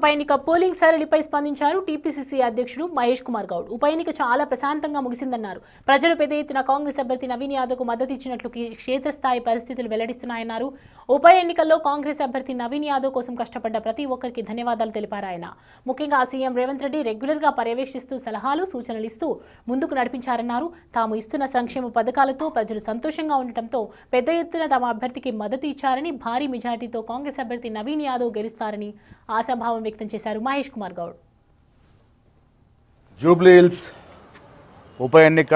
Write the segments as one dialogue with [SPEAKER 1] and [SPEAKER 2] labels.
[SPEAKER 1] ఉప ఎన్నిక పోలింగ్ సరళిపై స్పందించారు టీపీసీసీ అధ్యక్షుడు మహేష్ కుమార్ గౌడ్. ఉప ఎన్నిక చాలా ప్రశాంతంగా ముగిసిందన్నారు. ప్రజలు పెద్ద ఎత్తున కాంగ్రెస్ అభ్యర్థి నవీన్ యాదవ్కు మద్దతు ఇచ్చినట్లు క్షేత్రస్థాయి పరిస్థితులు వెల్లడిస్తున్నాయన్నారు. ఉప ఎన్నికల్లో కాంగ్రెస్ అభ్యర్థి నవీన్ యాదవ్ కోసం కష్టపడ్డ ప్రతి ఒక్కరికి ధన్యవాదాలు తెలిపారు ఆయన. ముఖ్యంగా సీఎం రేవంత్ రెడ్డి రెగ్యులర్గా పర్యవేక్షిస్తూ సలహాలు సూచనలు ఇస్తూ ముందుకు నడిపించారన్నారు. తాము ఇస్తున్న సంక్షేమ పథకాలతో ప్రజలు సంతోషంగా ఉండటంతో పెద్ద ఎత్తున తమ అభ్యర్థికి మద్దతు ఇచ్చారని, భారీ మెజార్టీతో కాంగ్రెస్ అభ్యర్థి నవీన్ యాదవ్ గెలుస్తారని ఆశాభావం వ్యక్తం చేశారు మహేష్ కుమార్ గౌడ్.
[SPEAKER 2] జూబ్లీ హిల్స్ ఉప ఎన్నిక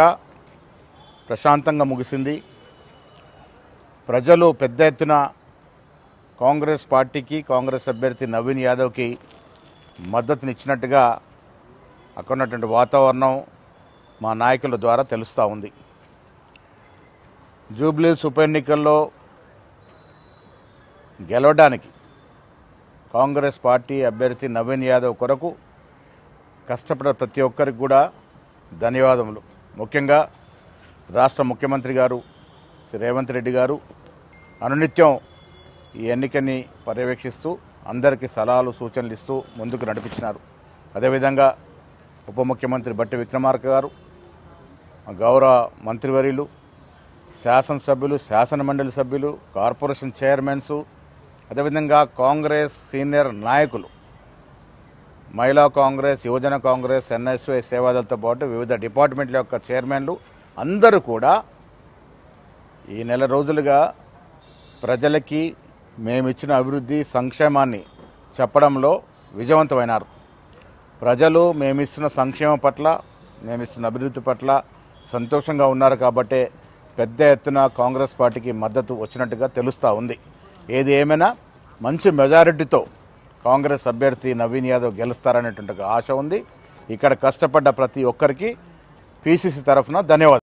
[SPEAKER 2] ప్రశాంతంగా ముగిసింది. ప్రజలు పెద్ద ఎత్తున కాంగ్రెస్ పార్టీకి, కాంగ్రెస్ అభ్యర్థి నవీన్ యాదవ్కి మద్దతునిచ్చినట్టుగా అక్కడ ఉన్నటువంటి వాతావరణం మా నాయకుల ద్వారా తెలుస్తూ ఉంది. జూబ్లీ హిల్స్ ఉప ఎన్నికల్లో గెలవడానికి కాంగ్రెస్ పార్టీ అభ్యర్థి నవీన్ యాదవ్ కొరకు కష్టపడే ప్రతి ఒక్కరికి కూడా ధన్యవాదములు. ముఖ్యంగా రాష్ట్ర ముఖ్యమంత్రి గారు శ్రీ రేవంత్ రెడ్డి గారు అనునిత్యం ఈ ఎన్నికని పర్యవేక్షిస్తూ అందరికీ సలహాలు సూచనలు ఇస్తూ ముందుకు నడిపించినారు. అదేవిధంగా ఉప ముఖ్యమంత్రి బట్టి విక్రమార్క గారు, గౌరవ మంత్రివర్యులు, శాసనసభ్యులు, శాసనమండలి సభ్యులు, కార్పొరేషన్ చైర్మన్స్, అదేవిధంగా కాంగ్రెస్ సీనియర్ నాయకులు, మహిళా కాంగ్రెస్, యువజన కాంగ్రెస్, ఎన్ఎస్వై సేవాదళతో పాటు వివిధ డిపార్ట్మెంట్ల యొక్క చైర్మన్లు అందరూ కూడా ఈ నెల రోజులుగా ప్రజలకి మేమిచ్చిన అభివృద్ధి సంక్షేమాన్ని చెప్పడంలో విజయవంతమైనారు. ప్రజలు మేమిస్తున్న సంక్షేమం పట్ల, మేమిస్తున్న అభివృద్ధి పట్ల సంతోషంగా ఉన్నారు. కాబట్టే పెద్ద ఎత్తున కాంగ్రెస్ పార్టీకి మద్దతు వచ్చినట్టుగా తెలుస్తూ ఉంది. ఏది ఏమైనా మంచి మెజారిటీతో కాంగ్రెస్ అభ్యర్థి నవీన్ యాదవ్ గెలుస్తారనేటువంటి ఆశ ఉంది. ఇక్కడ కష్టపడ్డ ప్రతి ఒక్కరికి పీసీసీ తరఫున ధన్యవాదాలు.